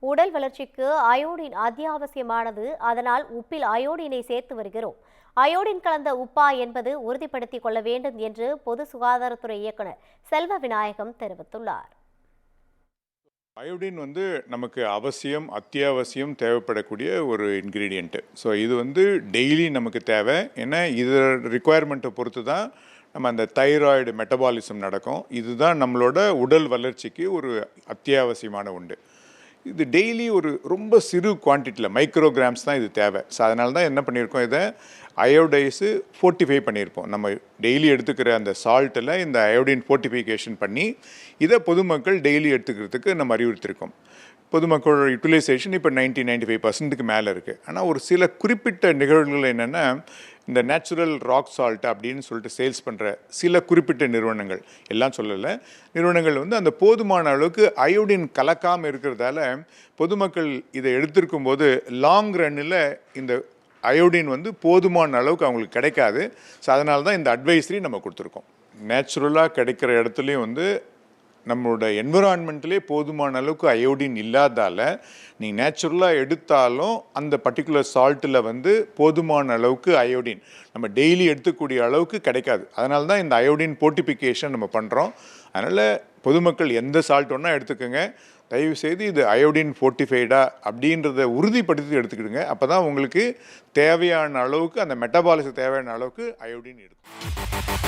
உடல் வளர்ச்சிக்கு அயோடின் அத்தியாவசியமானது. அதனால் உப்பில் அயோடினை சேர்த்து வருகிறோம். அயோடின் கலந்த உப்பா என்பது உறுதிப்படுத்திக் கொள்ள வேண்டும் என்று பொது சுகாதாரத்துறை இயக்குநர் செல்வ விநாயகம் தெரிவித்துள்ளார். அயோடின் நமக்கு அவசியம், அத்தியாவசியம் தேவைப்படக்கூடிய ஒரு இன்க்ரீடியண்ட்டு. ஸோ இது டெய்லி நமக்கு தேவை. ஏன்னா இது ரிக்குவயர்மெண்ட்டை பொறுத்து தான் நம்ம அந்த தைராய்டு மெட்டபாலிசம் நடக்கும். இதுதான் நம்மளோட உடல் வளர்ச்சிக்கு ஒரு அத்தியாவசியமான உண்டு. இது டெய்லி ஒரு ரொம்ப சிறு குவான்டிட்டியில் மைக்ரோகிராம்ஸ் தான் இது தேவை. ஸோ அதனால தான் என்ன பண்ணியிருக்கோம், இதை அயோடைஸு ஃபோர்ட்டிஃபை பண்ணியிருப்போம். நம்ம டெய்லி எடுத்துக்கிற அந்த சால்ட்டில் இந்த அயோடின் ஃபோர்ட்டிஃபிகேஷன் பண்ணி இதை பொதுமக்கள் டெய்லி எடுத்துக்கிறதுக்கு நம்ம அறிவுறுத்திருக்கோம். பொதுமக்களோட யூட்டிலைசேஷன் இப்போ 90-95% மேலே இருக்குது. ஆனால் ஒரு சில குறிப்பிட்ட நிகழ்வுகள் என்னென்னா, இந்த நேச்சுரல் ராக் சால்ட் அப்படின்னு சொல்லிட்டு சேல்ஸ் பண்ணுற சில குறிப்பிட்ட நிறுவனங்கள், எல்லாம் சொல்லலை, நிறுவனங்கள் அந்த போதுமான அளவுக்கு அயோடின் கலக்காமல் இருக்கிறதால பொதுமக்கள் இதை எடுத்திருக்கும் போது லாங் ரன்னில் இந்த அயோடின் போதுமான அளவுக்கு அவங்களுக்கு கிடைக்காது. ஸோ அதனால தான் இந்த அட்வைஸரி நம்ம கொடுத்துருக்கோம். நேச்சுரலாக கிடைக்கிற இடத்துலையும் நம்மளோட என்விரான்மெண்ட்லேயே போதுமான அளவுக்கு அயோடின் இல்லாதால நீங்கள் நேச்சுரலாக எடுத்தாலும் அந்த பர்டிகுலர் சால்ட்டில் போதுமான அளவுக்கு அயோடின் நம்ம டெய்லி எடுத்துக்கூடிய அளவுக்கு கிடைக்காது. அதனால தான் இந்த அயோடின் போர்ட்டிஃபிகேஷன் நம்ம பண்ணுறோம். அதனால் பொதுமக்கள் எந்த சால்ட் ஒன்றா எடுத்துக்கோங்க, தயவுசெய்து இது அயோடின் ஃபோர்ட்டிஃபைடா அப்படின்றத உறுதிப்படுத்தி எடுத்துக்கிடுங்க. அப்போ தான் உங்களுக்கு தேவையான அளவுக்கு, அந்த மெட்டபாலிசம் தேவையான அளவுக்கு அயோடின் எடுக்கும்.